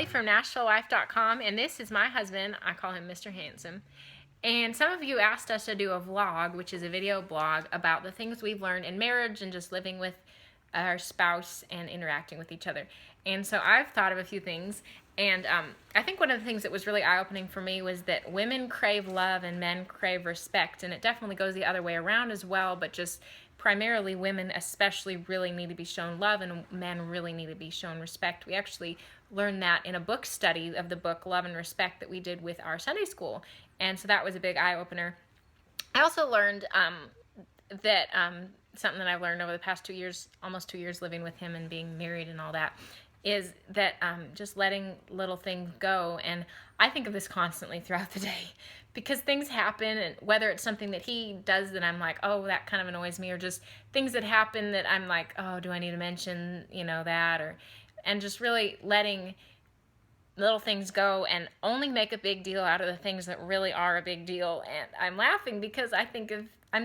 Allie from NashvilleWife.com, and this is my husband. I call him Mr. Handsome. And some of you asked us to do a vlog, which is a video blog, about the things we've learned in marriage and just living with our spouse and interacting with each other. And so I've thought of a few things, and I think one of the things that was really eye-opening for me was that women crave love and men crave respect, and it definitely goes the other way around as well, but just primarily women especially really need to be shown love and men really need to be shown respect. We actually learned that in a book study of the book Love and Respect that we did with our Sunday school, and so that was a big eye-opener. I also learned that something that I've learned over the past 2 years, almost 2 years living with him and being married and all that, is that just letting little things go. And I think of this constantly throughout the day because things happen, and whether it's something that he does that I'm like, oh, that kind of annoys me, or just things that happen that I'm like, oh, do I need to mention, that, and just really letting little things go and only make a big deal out of the things that really are a big deal. And I'm laughing because I'm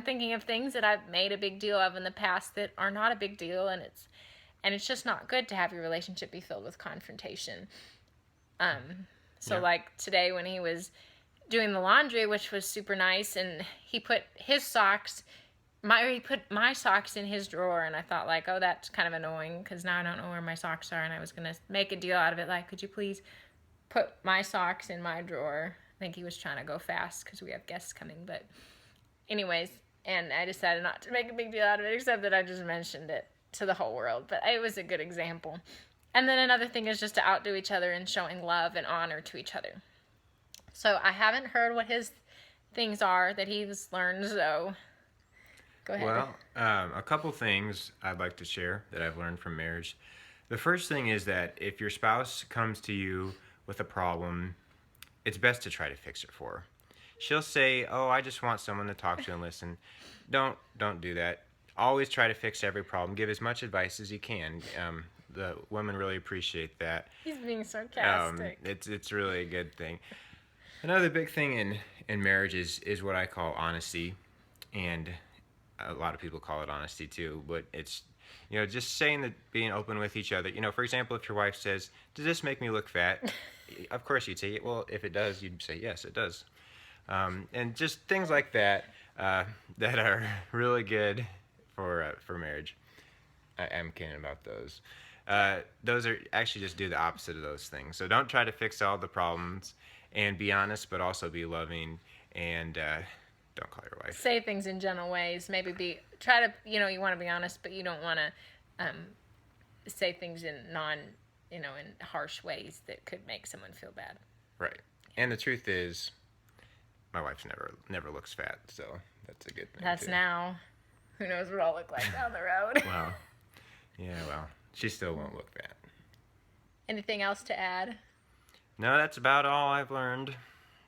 thinking of things that I've made a big deal of in the past that are not a big deal, and it's just not good to have your relationship be filled with confrontation. Like today when he was doing the laundry, which was super nice, and he put his socks, he put my socks in his drawer, and I thought like, oh, that's kind of annoying because now I don't know where my socks are, and I was going to make a deal out of it, like, could you please put my socks in my drawer? I think he was trying to go fast because we have guests coming, but anyways, and I decided not to make a big deal out of it, except that I just mentioned it to the whole world, but it was a good example. And then another thing is just to outdo each other and showing love and honor to each other. So I haven't heard what his things are that he's learned, so go ahead. Well, a couple things I'd like to share that I've learned from marriage. The first thing is that if your spouse comes to you with a problem, it's best to try to fix it for her. She'll say, oh, I just want someone to talk to and listen. Don't do that. Always try to fix every problem. Give as much advice as you can. The women really appreciate that. He's being sarcastic. It's really a good thing. Another big thing in marriage is what I call honesty, and a lot of people call it honesty too. But it's just saying that, being open with each other. For example, if your wife says, "Does this make me look fat?" Of course you'd say, "Well, if it does," you'd say, "Yes, it does." And just things like that that are really good for marriage. I'm kidding about those. Those are actually just do the opposite of those things. So don't try to fix all the problems, and be honest, but also be loving, and don't call your wife. Say things in gentle ways. Maybe try to, you want to be honest, but you don't want to say things in in harsh ways that could make someone feel bad. Right. And the truth is, my wife never looks fat, so that's a good thing. That's too. Now. Who knows what I'll look like down the road. Well, she still won't look fat. Anything else to add? No, that's about all I've learned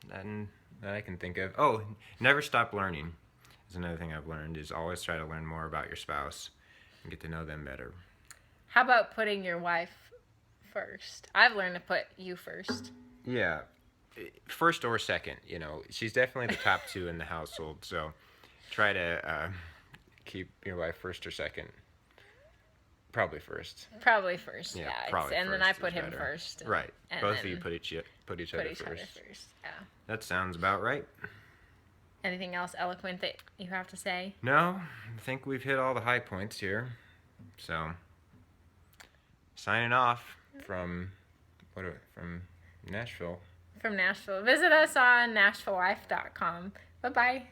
that I can think of. Oh, never stop learning is another thing I've learned, is always try to learn more about your spouse and get to know them better. How about putting your wife first? I've learned to put you first. Yeah, first or second. She's definitely the top two in the household, so try to keep your wife first or second. Probably first. Yeah. Probably and first then I put him better. first. Right. Both of you put each other first. Yeah. That sounds about right. Anything else eloquent that you have to say? No, I think we've hit all the high points here. So, signing off from Nashville. From Nashville. Visit us on NashvilleWife.com. Bye-bye.